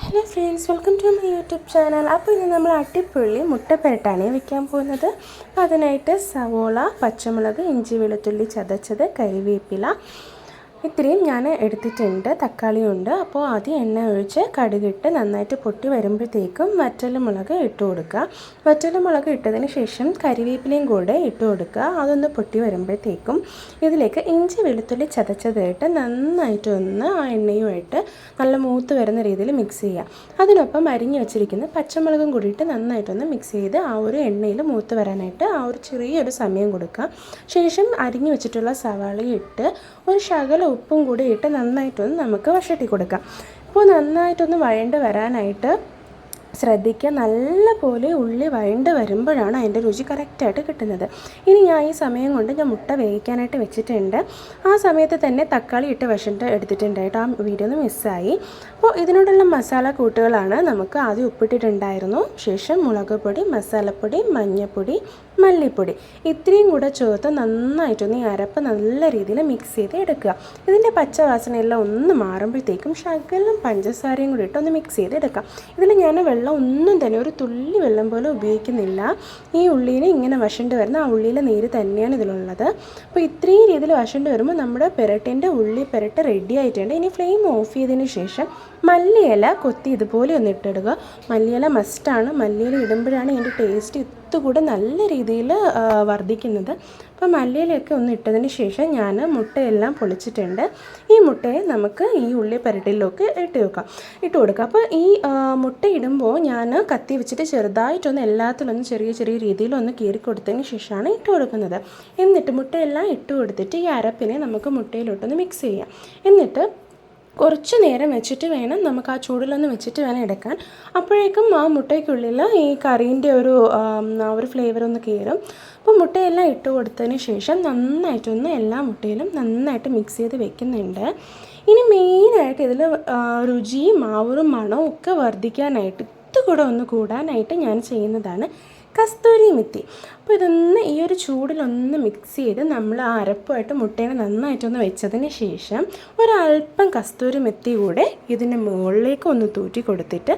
Hello friends, welcome to my YouTube channel. അപ്പോൾ ഇന്ന് നമ്മൾ അടിപൊളി മുട്ടപ്പരട്ടാണ് വയ്ക്കാൻ പോകുന്നത്. അപ്പോൾ അതിനായിട്ട് സവോള, പച്ചമുളക്, ഇഞ്ചി വെളുത്തുള്ളി ചതച്ചത്, കരിവേപ്പില ഇത്രയും ഞാൻ എടുത്തിട്ടുണ്ട്. തക്കാളിയുണ്ട്. അപ്പോൾ ആദ്യം എണ്ണ ഒഴിച്ച് കടുകിട്ട് നന്നായിട്ട് പൊട്ടി വരുമ്പോഴത്തേക്കും വറ്റൽമുളക് ഇട്ട് കൊടുക്കുക. വറ്റൽമുളക് ഇട്ടതിന് ശേഷം കരിവേപ്പിലയും കൂടെ ഇട്ട് കൊടുക്കുക. അതൊന്ന് പൊട്ടി വരുമ്പോഴത്തേക്കും ഇതിലേക്ക് ഇഞ്ചി വെളുത്തുള്ളി ചതച്ചതായിട്ട് നന്നായിട്ടൊന്ന് ആ എണ്ണയുമായിട്ട് നല്ല മൂത്ത് വരുന്ന രീതിയിൽ മിക്സ് ചെയ്യുക. അതിനൊപ്പം അരിഞ്ഞു വെച്ചിരിക്കുന്ന പച്ചമുളകും കൂടിയിട്ട് നന്നായിട്ടൊന്ന് മിക്സ് ചെയ്ത് ആ ഒരു എണ്ണയിൽ മൂത്ത് വരാനായിട്ട് ആ ഒരു ചെറിയൊരു സമയം കൊടുക്കുക. ശേഷം അരിഞ്ഞു വെച്ചിട്ടുള്ള സവാളയും ഇട്ട് ഒരു ശകല ഉപ്പും കൂടി ഇട്ട് നന്നായിട്ടൊന്ന് നമുക്ക് വഴറ്റി കൊടുക്കാം. അപ്പോൾ നന്നായിട്ടൊന്ന് വഴണ്ട് വരാനായിട്ട് ശ്രദ്ധിക്കുക. നല്ല പോലെ ഉള്ളി വഴണ്ട് വരുമ്പോഴാണ് അതിൻ്റെ രുചി കറക്റ്റായിട്ട് കിട്ടുന്നത്. ഇനി ഞാൻ ഈ സമയം കൊണ്ട് ഞാൻ മുട്ട വേവിക്കാനായിട്ട് വെച്ചിട്ടുണ്ട്. ആ സമയത്ത് തന്നെ തക്കാളി ഇട്ട് വശണ്ട് എടുത്തിട്ടുണ്ടായിട്ട് ആ വീഡിയോ ഒന്ന് മിസ്സായി. അപ്പോൾ ഇതിനോടുള്ള മസാല കൂട്ടുകളാണ്. നമുക്ക് ആദ്യം ഉപ്പിട്ടിട്ടുണ്ടായിരുന്നു. ശേഷം മുളക് പൊടി, മസാലപ്പൊടി, മഞ്ഞൾപ്പൊടി, മല്ലിപ്പൊടി ഇത്രയും കൂടെ ചേർത്ത് നന്നായിട്ടൊന്ന് ഈ അരപ്പ് നല്ല രീതിയിൽ മിക്സ് ചെയ്ത് എടുക്കുക. ഇതിൻ്റെ പച്ചവാസനയെല്ലാം ഒന്ന് മാറുമ്പോഴത്തേക്കും ശകലം പഞ്ചസാരയും കൂടി ഇട്ട് ഒന്ന് മിക്സ് ചെയ്ത് എടുക്കാം. ഇതിൽ ഞാൻ വെള്ളം ഒന്നും തന്നെ ഒരു തുള്ളി വെള്ളം പോലും ഉപയോഗിക്കുന്നില്ല. ഈ ഉള്ളിനെ ഇങ്ങനെ വശണ്ട് വരുന്ന ആ ഉള്ളിയിലെ നീര് തന്നെയാണ് ഇതിലുള്ളത്. അപ്പോൾ ഇത്രയും രീതിയിൽ വശണ്ട് വരുമ്പോൾ നമ്മുടെ പെരട്ടിൻ്റെ ഉള്ളി പെരട്ട് റെഡി ആയിട്ടുണ്ട്. ഇനി ഫ്ലെയിം ഓഫ് ചെയ്തതിന് ശേഷം മല്ലിയില കൊത്തി ഇതുപോലെ ഒന്ന് ഇട്ടിടുക. മല്ലിയില മസ്റ്റാണ്. മല്ലിയില ഇടുമ്പോഴാണ് ഇതിൻ്റെ ടേസ്റ്റ് ഇത്തുകൂടെ നല്ല രീതിയിൽ വർദ്ധിക്കുന്നത്. അപ്പോൾ മല്ലിയിലൊക്കെ ഒന്ന് ഇട്ടതിന് ശേഷം ഞാൻ മുട്ടയെല്ലാം പൊളിച്ചിട്ടുണ്ട്. ഈ മുട്ടയെ നമുക്ക് ഈ ഉള്ളി പെരട്ടിലൊക്കെ ഇട്ട് കൊടുക്കാം. അപ്പോൾ ഈ മുട്ട ഇടുമ്പോൾ ഞാൻ കത്തി വെച്ചിട്ട് ചെറുതായിട്ടൊന്ന് എല്ലാത്തിലൊന്ന് ചെറിയ ചെറിയ രീതിയിലൊന്ന് കീറി കൊടുത്തതിന് ശേഷമാണ് ഇട്ട് കൊടുക്കുന്നത്. എന്നിട്ട് മുട്ടയെല്ലാം ഇട്ട് കൊടുത്തിട്ട് ഈ അരപ്പിനെ നമുക്ക് മുട്ടയിലോട്ടൊന്ന് മിക്സ് ചെയ്യാം. എന്നിട്ട് കുറച്ച് നേരം വെച്ചിട്ട് വേണം നമുക്ക് ആ ചൂടിലൊന്ന് വെച്ചിട്ട് വേണം എടുക്കാൻ. അപ്പോഴേക്കും ആ മുട്ടയ്ക്കുള്ളിൽ ഈ കറീൻ്റെ ഒരു ഫ്ലേവർ ഒന്ന് കയറും. അപ്പോൾ മുട്ടയെല്ലാം ഇട്ട് കൊടുത്തതിന് ശേഷം നന്നായിട്ടൊന്ന് എല്ലാ മുട്ടയിലും നന്നായിട്ട് മിക്സ് ചെയ്ത് വെക്കുന്നുണ്ട്. ഇനി മെയിനായിട്ട് ഇതിൽ രുചിയും മാവറും മണവും ഒക്കെ വർദ്ധിക്കാനായിട്ട് ഇത്തുകൂടെ ഒന്ന് കൂടാനായിട്ട് ഞാൻ ചെയ്യുന്നതാണ് കസ്തൂരി മെത്തി. അപ്പോൾ ഇതൊന്ന് ഈ ഒരു ചൂടിലൊന്ന് മിക്സ് ചെയ്ത് നമ്മൾ ആ അരപ്പുമായിട്ട് മുട്ടേനെ നന്നായിട്ടൊന്ന് വെച്ചതിന് ശേഷം ഒരല്പം കസ്തൂരി മെത്തി കൂടെ ഇതിൻ്റെ മുകളിലേക്ക് ഒന്ന് തൂറ്റി കൊടുത്തിട്ട്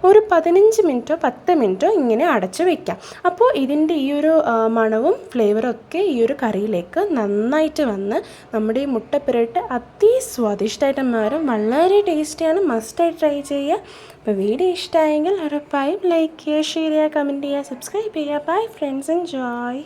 ഒരു 15 മിനിറ്റോ 10 മിനിറ്റോ ഇങ്ങനെ അടച്ചു വയ്ക്കാം. അപ്പോൾ ഇതിൻ്റെ ഈ ഒരു മണവും ഫ്ലേവറും ഒക്കെ ഈ ഒരു കറിയിലേക്ക് നന്നായിട്ട് വന്ന് നമ്മുടെ ഈ മുട്ടപ്പിരട്ട് അതിസ്വാദിഷ്ടമായിട്ട് മാറും. വളരെ ടേസ്റ്റിയാണ്. മസ്റ്റായി ട്രൈ ചെയ്യുക. അപ്പോൾ വീഡിയോ ഇഷ്ടമായെങ്കിൽ ഉറപ്പായും ലൈക്ക് ചെയ്യുക, ഷെയർ ചെയ്യുക, കമൻറ്റ് ചെയ്യുക, സബ്സ്ക്രൈബ് ചെയ്യുക. Bye friends, enjoy.